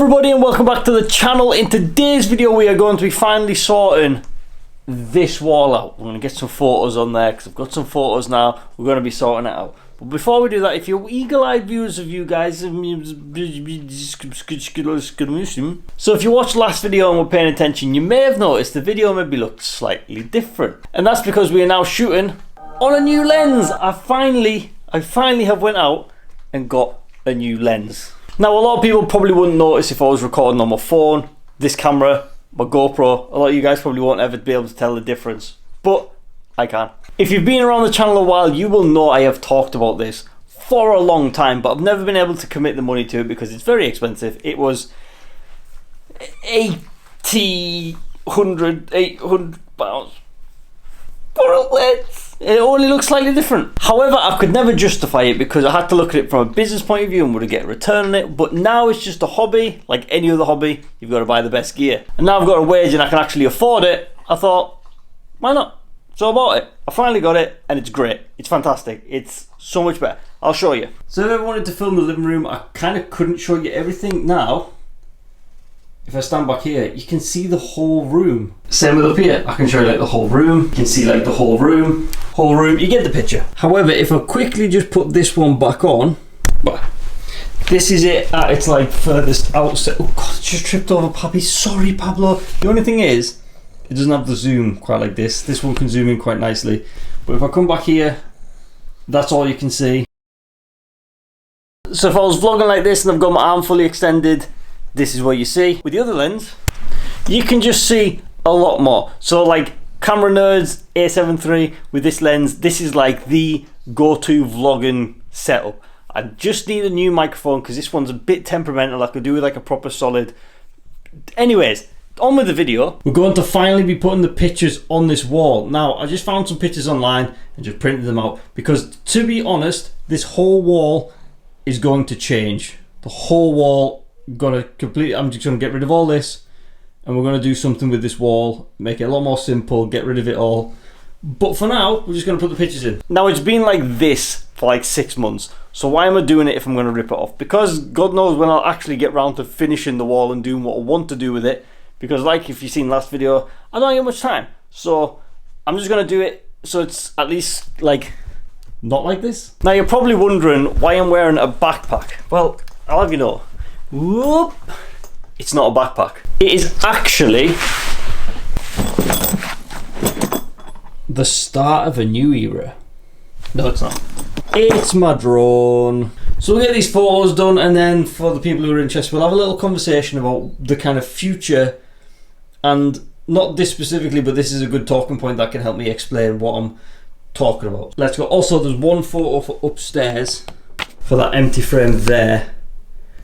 everybody and welcome back to the channel. In today's video we are going to be finally sorting this wall out. We're going to get some photos on there because I've got some photos now. We're going to be sorting it out. But before we do that, if you're eagle-eyed viewers of you guys, so if you watched last video and were paying attention, you may have noticed the video maybe looked slightly different. And that's because we are now shooting on a new lens. I finally have went out and got a new lens. Now, a lot of people probably wouldn't notice if I was recording on my phone, this camera, my GoPro. A lot of you guys probably won't ever be able to tell the difference, but I can. If you've been around the channel a while, you will know I have talked about this for a long time, but I've never been able to commit the money to it because it's very expensive. It was 800 pounds for a lens. It only looks slightly different. However, I could never justify it because I had to look at it from a business point of view and would get a return on it. But now it's just a hobby, like any other hobby. You've got to buy the best gear. And now I've got a wage and I can actually afford it. I thought, why not? So I bought it. I finally got it and it's great. It's fantastic. It's so much better. I'll show you. So if I ever wanted to film the living room, I kind of couldn't show you everything. Now, if I stand back here, you can see the whole room. Same with up here. I can show you like the whole room. You can see like the whole room. You get the picture. However, if I quickly just put this one back on, this is it at its like furthest outset. Oh God, I just tripped over Pappy. Sorry, Pablo. The only thing is, it doesn't have the zoom quite like this. This one can zoom in quite nicely. But if I come back here, that's all you can see. So if I was vlogging like this and I've got my arm fully extended, this is what you see. With the other lens, you can just see a lot more. So like camera nerds, A7 III with this lens, this is like the go-to vlogging setup. I just need a new microphone because this one's a bit temperamental. I could do with like a proper solid. Anyways, on with the video. We're going to finally be putting the pictures on this wall. Now, I just found some pictures online and just printed them out because, to be honest, this whole wall is going to change. The whole wall I'm just gonna get rid of all this and we're gonna do something with this wall, make it a lot more simple, get rid of it all. But for now, we're just gonna put the pictures in. Now, it's been like this for like 6 months, so why am I doing it if I'm gonna rip it off? Because God knows when I'll actually get round to finishing the wall and doing what I want to do with it. Because like if you've seen last video, I don't have much time, so I'm just gonna do it so it's at least like not like this. Now, you're probably wondering why I'm wearing a backpack. Well, I'll have you know, whoop, it's not a backpack. It is actually the start of a new era. No, it's not. It's my drone. So we'll get these photos done, and then for the people who are interested, we'll have a little conversation about the kind of future, and not this specifically, but this is a good talking point that can help me explain what I'm talking about. Let's go. Also, there's one photo for upstairs for that empty frame there.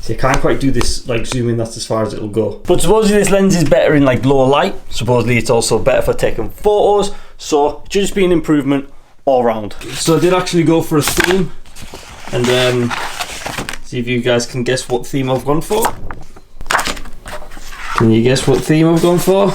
So you can't quite do this, like zoom in, that's as far as it'll go. But supposedly this lens is better in like lower light. Supposedly it's also better for taking photos. So it should just be an improvement all round. So I did actually go for a theme and see if you guys can guess what theme I've gone for. Can you guess what theme I've gone for?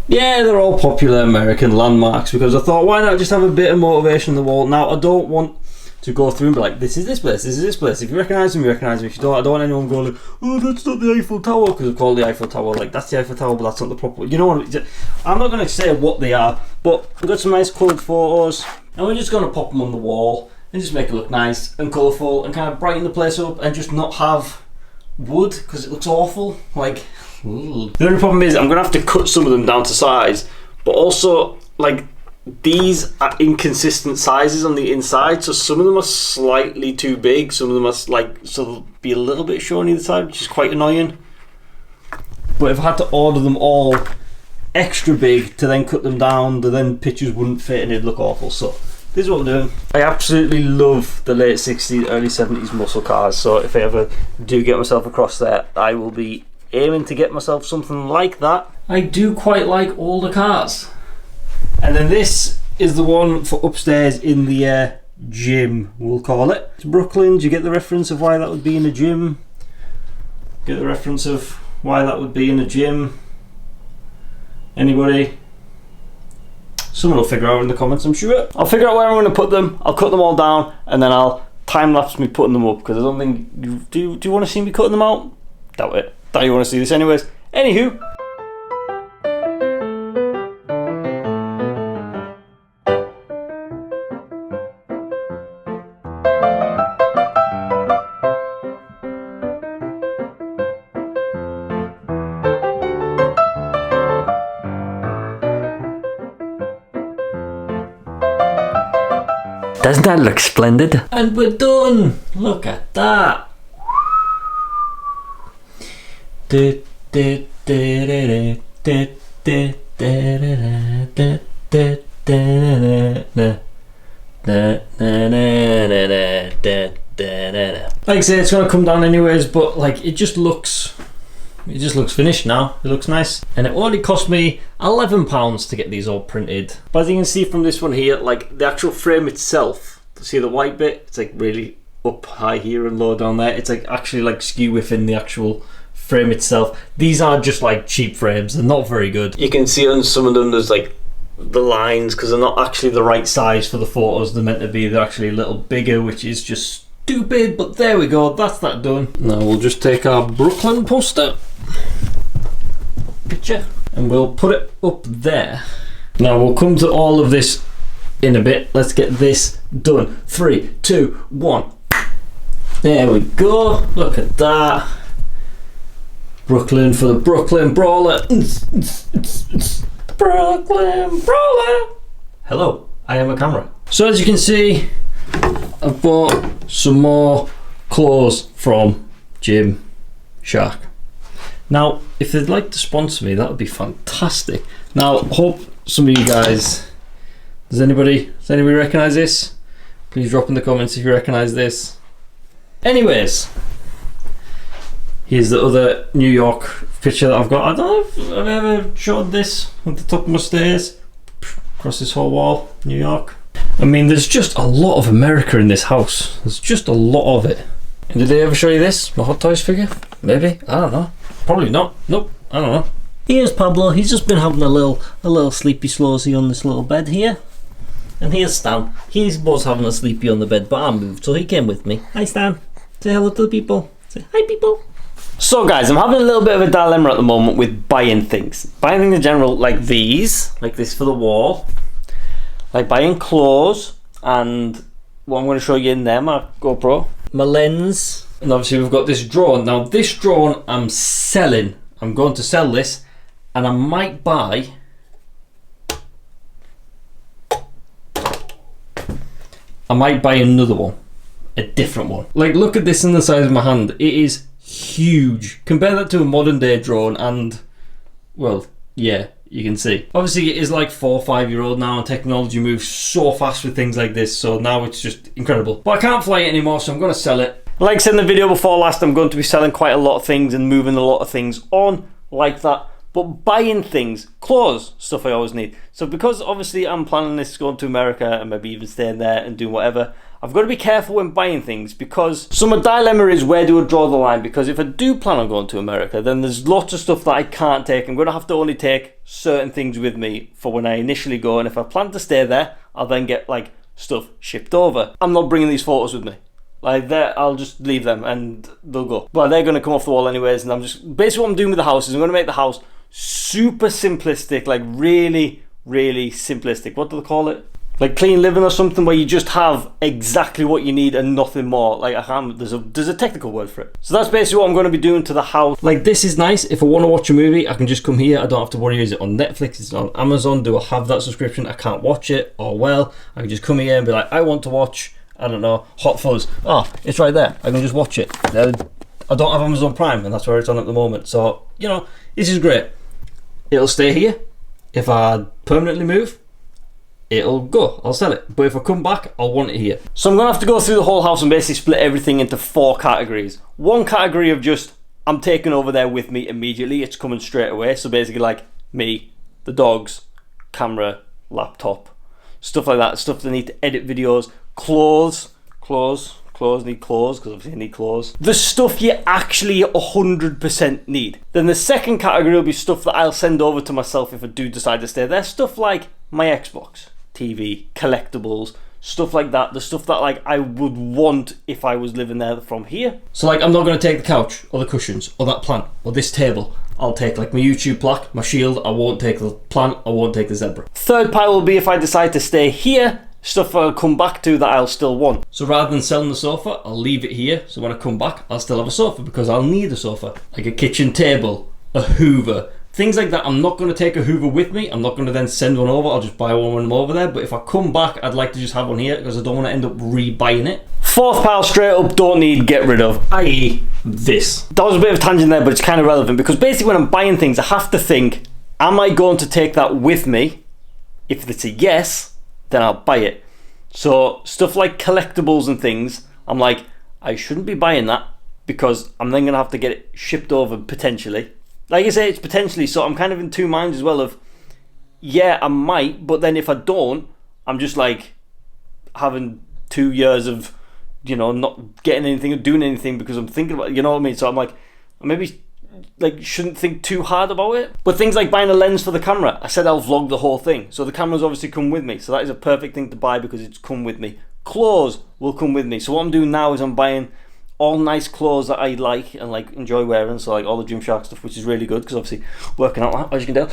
Yeah, they're all popular American landmarks because I thought, why not just have a bit of motivation on the wall? Now, I don't want to go through and be like, this is this place, this is this place. If you recognise them, you recognise them. If you don't, I don't want anyone going like, oh, that's not the Eiffel Tower, because I've called the Eiffel Tower, like, that's the Eiffel Tower, but that's not the proper, you know what, I'm not going to say what they are, but we've got some nice coloured photos, and we're just going to pop them on the wall, and just make it look nice and colourful, and kind of brighten the place up, and just not have wood, because it looks awful, like, ooh. The only problem is, I'm going to have to cut some of them down to size, but also, like, these are inconsistent sizes on the inside, so some of them are slightly too big, some of them are like, so they'll be a little bit short on either side, which is quite annoying. But if I had to order them all extra big to then cut them down, then pictures wouldn't fit and it'd look awful. So this is what I'm doing. I absolutely love the late 60s, early 70s muscle cars, so if I ever do get myself across there, I will be aiming to get myself something like that. I do quite like older cars. And then this is the one for upstairs in the gym, we'll call it. It's Brooklyn. Do you get the reference of why that would be in a gym? Get the reference of why that would be in a gym? Anybody? Someone will figure out in the comments, I'm sure. I'll figure out where I'm going to put them. I'll cut them all down and then I'll time-lapse me putting them up, because I don't think... Do you want to see me cutting them out? Doubt it. Doubt you want to see this anyways. Anywho. Doesn't that look splendid? And we're done! Look at that! Like I say, it's gonna come down anyways, but like it just looks finished now. It looks nice. And it only cost me £11 to get these all printed. But as you can see from this one here, like the actual frame itself, see the white bit? It's like really up high here and low down there. It's like actually like skew within the actual frame itself. These are just like cheap frames. They're not very good. You can see on some of them there's like the lines because they're not actually the right size for the photos they're meant to be. They're actually a little bigger, which is just stupid, but there we go. That's that done. Now we'll just take our Brooklyn poster picture and we'll put it up there. Now we'll come to all of this in a bit. Let's get this done. 3, 2, 1. There we go. Look at that. Brooklyn for the Brooklyn Brawler. Brooklyn Brawler. Hello, I am a camera. So as you can see, I've bought some more clothes from Gymshark. Now, if they'd like to sponsor me, that would be fantastic. Now, hope some of you guys, does anybody recognise this? Please drop in the comments if you recognise this. Anyways, here's the other New York picture that I've got. I don't know if I've ever showed this at the top of my stairs, across this whole wall, New York. I mean, there's just a lot of America in this house. There's just a lot of it. And did they ever show you this? My Hot Toys figure? Maybe? I don't know. Probably not. Nope. I don't know. Here's Pablo. He's just been having a little sleepy slozy on this little bed here. And here's Stan. He was having a sleepy on the bed, but I moved, so he came with me. Hi, Stan. Say hello to the people. Say hi, people. So guys, I'm having a little bit of a dilemma at the moment with buying things. Buying things in general, like these, like this for the wall. Like buying clothes, and what I'm going to show you in there, my GoPro. My lens. And obviously we've got this drone. Now this drone I'm selling. I'm going to sell this, and I might buy another one. A different one. Like, look at this in the size of my hand. It is huge. Compare that to a modern day drone and, well, yeah, you can see. Obviously it is like 4 or 5 year old now, and technology moves so fast with things like this, so now it's just incredible. But I can't fly it anymore, so I'm going to sell it. Like I said in the video before last, I'm going to be selling quite a lot of things and moving a lot of things on like that. But buying things, clothes, stuff I always need. So because obviously I'm planning this going to America and maybe even staying there and doing whatever, I've got to be careful when buying things, because so my dilemma is, where do I draw the line? Because if I do plan on going to America, then there's lots of stuff that I can't take. I'm going to have to only take certain things with me for when I initially go, and if I plan to stay there, I'll then get like stuff shipped over. I'm not bringing these photos with me. Like that, I'll just leave them and they'll go. But they're going to come off the wall anyways, and I'm just, basically what I'm doing with the house is I'm going to make the house super simplistic, like really, really simplistic. What do they call it? Like clean living or something, where you just have exactly what you need and nothing more. Like there's a technical word for it. So that's basically what I'm going to be doing to the house. Like this is nice. If I want to watch a movie, I can just come here. I don't have to worry, is it on Netflix, is it on Amazon? Do I have that subscription? I can't watch it. Or well, I can just come here and be like, I want to watch, I don't know, Hot Fuzz. Oh, it's right there. I can just watch it. I don't have Amazon Prime, and that's where it's on at the moment. So, you know, this is great. It'll stay here. If I permanently move, it'll go. I'll sell it. But if I come back, I'll want it here. So I'm going to have to go through the whole house and basically split everything into 4 categories. One category of just, I'm taking over there with me immediately. It's coming straight away. So basically like me, the dogs, camera, laptop, stuff like that. Stuff that need to edit videos. Clothes need clothes, because obviously I need clothes. The stuff you actually 100% need. Then the second category will be stuff that I'll send over to myself if I do decide to stay there. Stuff like my Xbox, TV, collectibles, stuff like that, the stuff that like I would want if I was living there from here. So like I'm not going to take the couch or the cushions or that plant or this table. I'll take like my YouTube plaque, my shield. I won't take the plant, I won't take the zebra. Third pile will be if I decide to stay here, stuff I'll come back to that I'll still want. So rather than selling the sofa, I'll leave it here, so when I come back I'll still have a sofa because I'll need a sofa. Like a kitchen table, a Hoover, things like that. I'm not going to take a Hoover with me. I'm not going to then send one over. I'll just buy one when I'm over there. But if I come back, I'd like to just have one here because I don't want to end up rebuying it. Fourth pile straight up, don't need, get rid of, i.e. this. That was a bit of a tangent there, but it's kind of relevant because basically when I'm buying things, I have to think, am I going to take that with me? If it's a yes, then I'll buy it. So stuff like collectibles and things, I'm like, I shouldn't be buying that because I'm then going to have to get it shipped over potentially. Like I say, it's potentially, so I'm kind of in two minds as well of, yeah, I might, but then if I don't, I'm just like having 2 years of, you know, not getting anything or doing anything because I'm thinking about it, you know what I mean? So I'm like, maybe like shouldn't think too hard about it. But things like buying a lens for the camera, I said I'll vlog the whole thing. So the camera's obviously come with me. So that is a perfect thing to buy because it's come with me. Clothes will come with me. So what I'm doing now is I'm buying all nice clothes that I like and like enjoy wearing, so like all the Gymshark stuff, which is really good because obviously working out, as you can tell.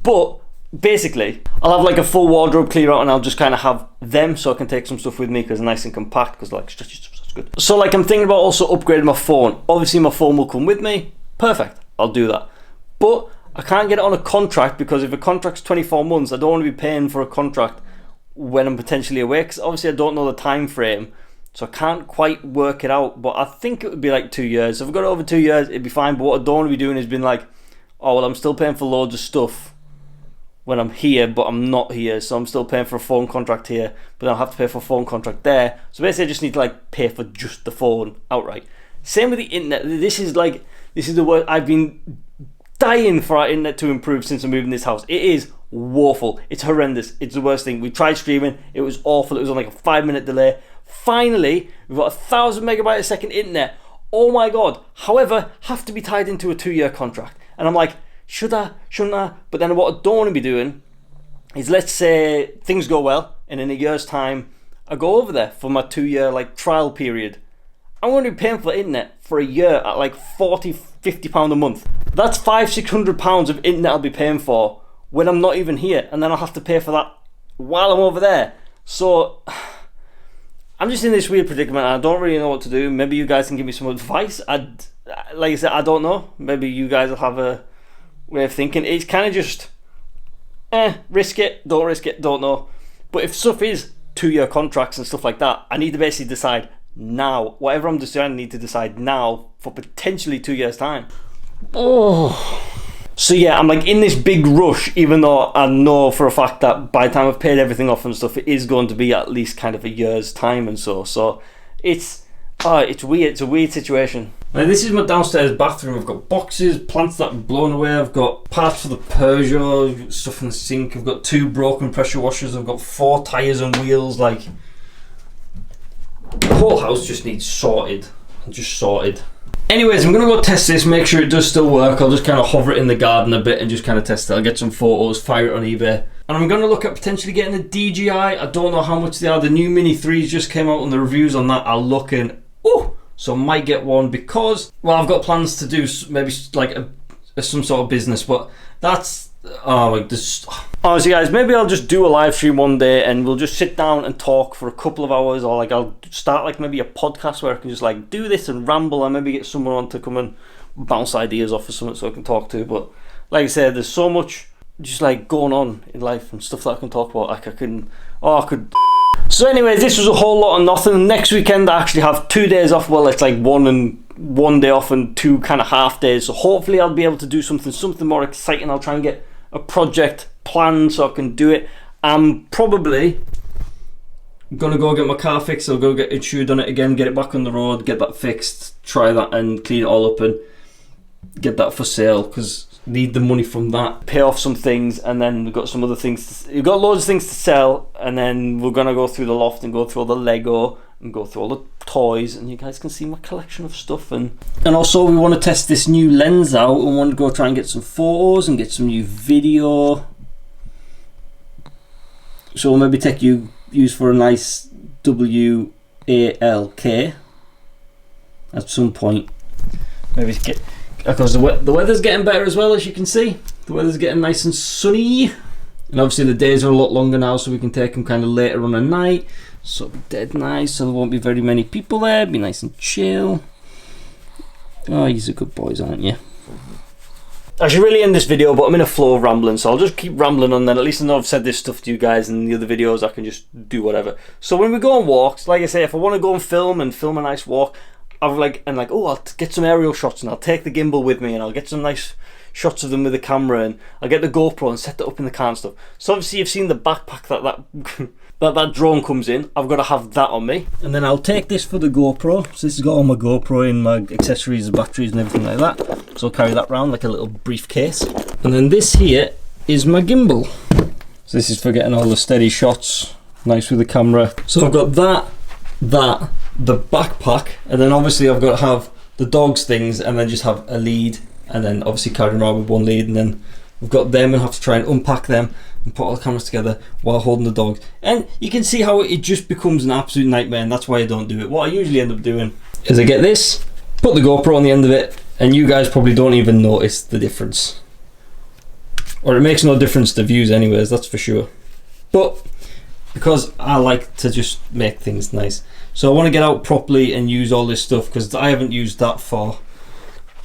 But basically I'll have like a full wardrobe clear out and I'll just kind of have them so I can take some stuff with me because it's nice and compact because like stretchy stuff, that's good. So like I'm thinking about also upgrading my phone. Obviously my phone will come with me, perfect, I'll do that. But I can't get it on a contract because if a contract's 24 months, I don't want to be paying for a contract when I'm potentially away because obviously I don't know the time frame, so I can't quite work it out, but I think it would be like 2 years. So if I've got it over 2 years, it'd be fine. But what I don't want to be doing is being like, oh well, I'm still paying for loads of stuff when I'm here, but I'm not here, so I'm still paying for a phone contract here, but I'll have to pay for a phone contract there. So basically I just need to like pay for just the phone outright. Same with the internet. This is the word. I've been dying for our internet to improve since I moved in this house. It is woeful. It's horrendous. It's the worst thing. We tried streaming. It was awful. It was on like a 5-minute delay. Finally, we've got 1,000 megabyte a second internet. Oh my god. However, have to be tied into a 2-year contract. And I'm like, should I? Shouldn't I? But then what I don't want to be doing is, let's say things go well and in a year's time I go over there for my 2-year like trial period. I'm going to be paying for internet for a year at like £40-50 a month. That's £500-600 of internet I'll be paying for when I'm not even here, and then I'll have to pay for that while I'm over there. So I'm just in this weird predicament and I don't really know what to do. Maybe you guys can give me some advice. Like I said, I don't know. Maybe you guys will have a way of thinking. It's kind of just risk it, don't risk it, don't know. But if stuff is 2-year contracts and stuff like that, I need to basically decide now. Whatever I'm deciding, I need to decide now for potentially 2 years time. So yeah, I'm like in this big rush, even though I know for a fact that by the time I've paid everything off and stuff, it is going to be at least kind of a year's time and so it's weird. It's a weird situation. Now this is my downstairs bathroom. I've got boxes, plants that have blown away, I've got parts for the Peugeot, stuff in the sink, I've got 2 broken pressure washers, I've got 4 tyres and wheels. Like, the whole house just needs sorted. Anyways, I'm going to go test this, make sure it does still work. I'll just kind of hover it in the garden a bit and just kind of test it. I'll get some photos, fire it on eBay. And I'm going to look at potentially getting a DJI. I don't know how much they are. The new Mini 3s just came out and the reviews on that are looking, so I might get one because, well, I've got plans to do maybe like some sort of business, but that's, honestly guys, maybe I'll just do a live stream one day and we'll just sit down and talk for a couple of hours, or like I'll start like maybe a podcast where I can just like do this and ramble and maybe get someone on to come and bounce ideas off of something so I can talk to. But like I said, there's so much just like going on in life and stuff that I can talk about. Like I could. So anyways, this was a whole lot of nothing. Next weekend I actually have 2 days off. Well, it's like one day off and 2 kind of half days. So hopefully I'll be able to do something more exciting. I'll try and get a project planned so I can do it. I'm probably gonna go get my car fixed. I'll go get insured on it again, get it back on the road, get that fixed, try that and clean it all up and get that for sale because need the money from that, pay off some things, and then we've got some other things we've got loads of things to sell, and then we're gonna go through the loft and go through all the Lego and go through all the toys, and you guys can see my collection of stuff. And also we want to test this new lens out and want to go try and get some photos and get some new video So we'll maybe take you use for a nice WALK at some point. Maybe get, because the weather's getting better as well, as you can see. The weather's getting nice and sunny, and obviously the days are a lot longer now, so we can take them kind of later on at night. So it'll be dead nice, so there won't be very many people there. Be nice and chill. Oh, you're good boys, aren't you? I should really end this video, but I'm in a flow of rambling, so I'll just keep rambling on then. At least I know I've said this stuff to you guys in the other videos. I can just do whatever. So when we go on walks, like I say, if I want to go and film a nice walk, I'll get some aerial shots, and I'll take the gimbal with me, and I'll get some nice shots of them with the camera, and I'll get the GoPro and set that up in the car and stuff. So obviously you've seen the backpack that drone comes in. I've got to have that on me, and then I'll take this for the GoPro. So this has got all my GoPro in, my accessories, batteries and everything like that. So I'll carry that around like a little briefcase. And then this here is my gimbal. So this is for getting all the steady shots, nice with the camera. So I've got the backpack, and then obviously I've got to have the dogs things, and then just have a lead, and then obviously carrying around with one lead, and then I've got them and have to try and unpack them and put all the cameras together while holding the dogs. And you can see how it just becomes an absolute nightmare, and that's why I don't do it. What I usually end up doing is I get this, put the GoPro on the end of it, and you guys probably don't even notice the difference. Or it makes no difference to views anyways, that's for sure. But because I like to just make things nice, so I want to get out properly and use all this stuff, because I haven't used that for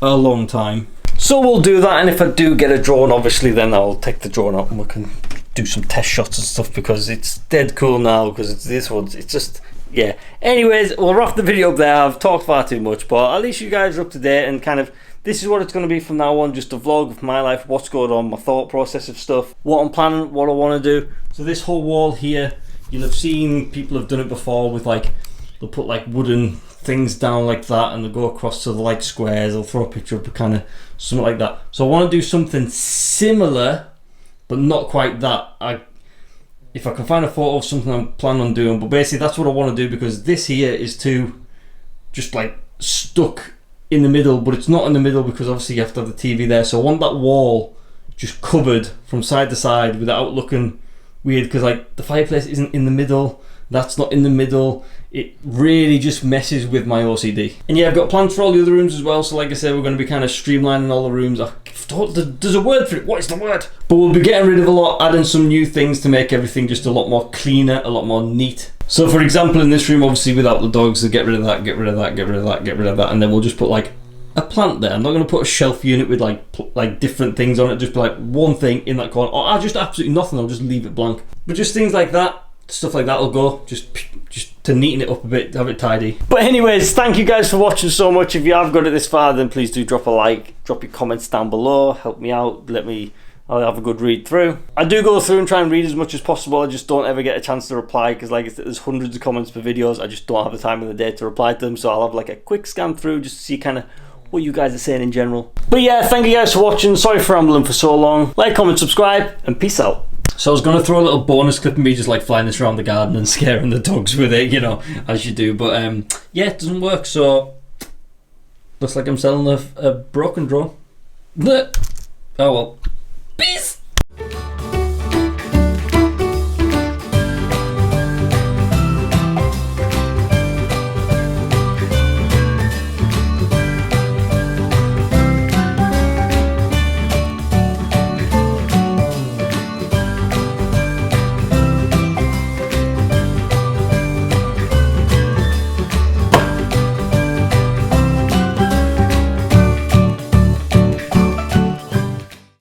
a long time. So we'll do that, and if I do get a drone, obviously then I'll take the drone out and we can do some test shots and stuff, because it's dead cool now, because it's just, yeah. Anyways, we'll wrap the video up there. I've talked far too much, but at least you guys are up to date, and kind of this is what it's going to be from now on, just a vlog of my life, what's going on, my thought process of stuff, what I'm planning, what I want to do. So this whole wall here, you'll have seen people have done it before with like, they'll put like wooden things down like that, and they'll go across to the like squares. They'll throw a picture up, kind of something like that. So I want to do something similar, but not quite that. If I can find a photo of something I'm planning on doing, but basically that's what I want to do, because this here is too just like stuck in the middle, but it's not in the middle because obviously you have to have the TV there. So I want that wall just covered from side to side without looking weird, because like the fireplace isn't in the middle, that's not in the middle. It really just messes with my OCD. And yeah, I've got plans for all the other rooms as well. So like I said, we're going to be kind of streamlining all the rooms. There's a word for it. What is the word? But we'll be getting rid of a lot, adding some new things to make everything just a lot more cleaner, a lot more neat. So for example, in this room, obviously without the dogs, so get rid of that, get rid of that, get rid of that, get rid of that, and then we'll just put like a plant there. I'm not going to put a shelf unit with like different things on it. Just be like one thing in that corner, or I'll just absolutely nothing. I'll just leave it blank. But just things like that. Stuff like that will go, just to neaten it up a bit, have it tidy. But anyways, thank you guys for watching so much. If you have got it this far, then please do drop a like, drop your comments down below, help me out, I'll have a good read through. I do go through and try and read as much as possible. I just don't ever get a chance to reply, because like there's hundreds of comments per videos. I just don't have the time in the day to reply to them, so I'll have like a quick scan through just to see kind of what you guys are saying in general. But yeah, thank you guys for watching. Sorry for rambling for so long. Like, comment, subscribe, and peace out. So I was going to throw a little bonus clip of me just like flying this around the garden and scaring the dogs with it, you know, as you do. But yeah, it doesn't work, so looks like I'm selling a broken drone. Oh well.